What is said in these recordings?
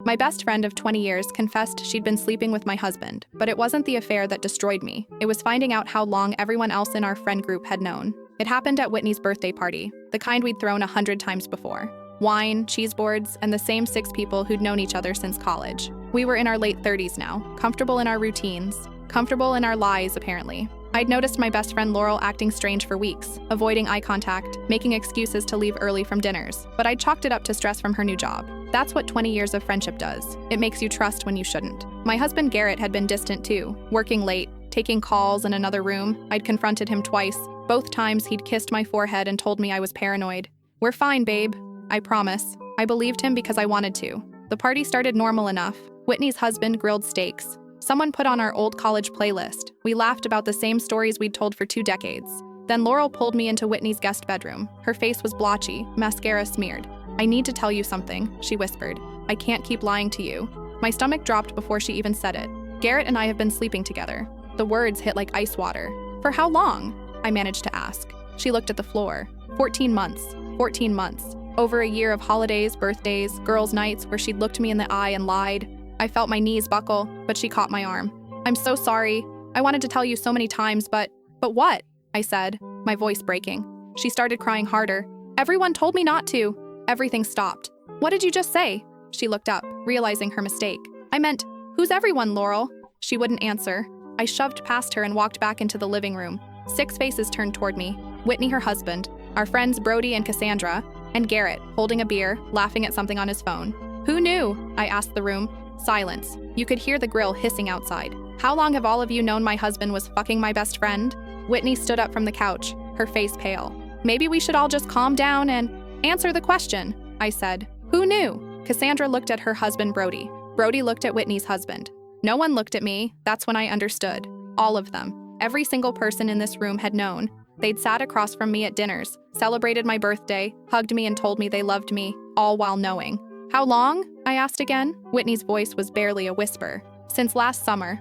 My best friend of 20 years confessed she'd been sleeping with my husband, but it wasn't the affair that destroyed me. It was finding out how long everyone else in our friend group had known. It happened at Whitney's birthday party, the kind we'd thrown 100 times before. Wine, cheese boards, and the same 6 people who'd known each other since college. We were in our late 30s now, comfortable in our routines, comfortable in our lies, apparently. I'd noticed my best friend Laurel acting strange for weeks, avoiding eye contact, making excuses to leave early from dinners, but I chalked it up to stress from her new job. That's what 20 years of friendship does. It makes you trust when you shouldn't. My husband Garrett had been distant too, working late, taking calls in another room. I'd confronted him twice. Both times he'd kissed my forehead and told me I was paranoid. "We're fine, babe. I promise." I believed him because I wanted to. The party started normal enough. Whitney's husband grilled steaks. Someone put on our old college playlist. We laughed about the same stories we'd told for 2 decades. Then Laurel pulled me into Whitney's guest bedroom. Her face was blotchy, mascara smeared. "I need to tell you something," she whispered. "I can't keep lying to you." My stomach dropped before she even said it. "Garrett and I have been sleeping together." The words hit like ice water. "For how long?" I managed to ask. She looked at the floor. 14 months. 14 months. Over a year of holidays, birthdays, girls' nights where she'd looked me in the eye and lied. I felt my knees buckle, but she caught my arm. "I'm so sorry. I wanted to tell you so many times, but what?" I said, my voice breaking. She started crying harder. "Everyone told me not to." Everything stopped. "What did you just say?" She looked up, realizing her mistake. "I meant, who's everyone, Laurel?" She wouldn't answer. I shoved past her and walked back into the living room. 6 faces turned toward me. Whitney, her husband, our friends Brody and Cassandra, and Garrett, holding a beer, laughing at something on his phone. "Who knew?" I asked the room. Silence. You could hear the grill hissing outside. "How long have all of you known my husband was fucking my best friend?" Whitney stood up from the couch, her face pale. "Maybe we should all just calm down and answer the question," I said. "Who knew?" Cassandra looked at her husband Brody. Brody looked at Whitney's husband. No one looked at me. That's when I understood. All of them. Every single person in this room had known. They'd sat across from me at dinners, celebrated my birthday, hugged me and told me they loved me, all while knowing. "How long?" I asked again. Whitney's voice was barely a whisper. "Since last summer,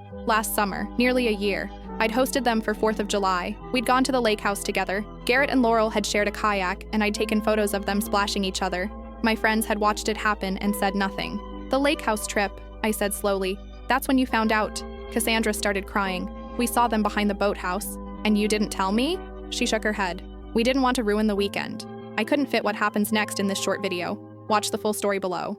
nearly a year. I'd hosted them for 4th of July. We'd gone to the lake house together. Garrett and Laurel had shared a kayak, and I'd taken photos of them splashing each other. My friends had watched it happen and said nothing." "The lake house trip," I said slowly. "That's when you found out." Cassandra started crying. "We saw them behind the boathouse." "And you didn't tell me?" She shook her head. "We didn't want to ruin the weekend." I couldn't fit what happens next in this short video. Watch the full story below.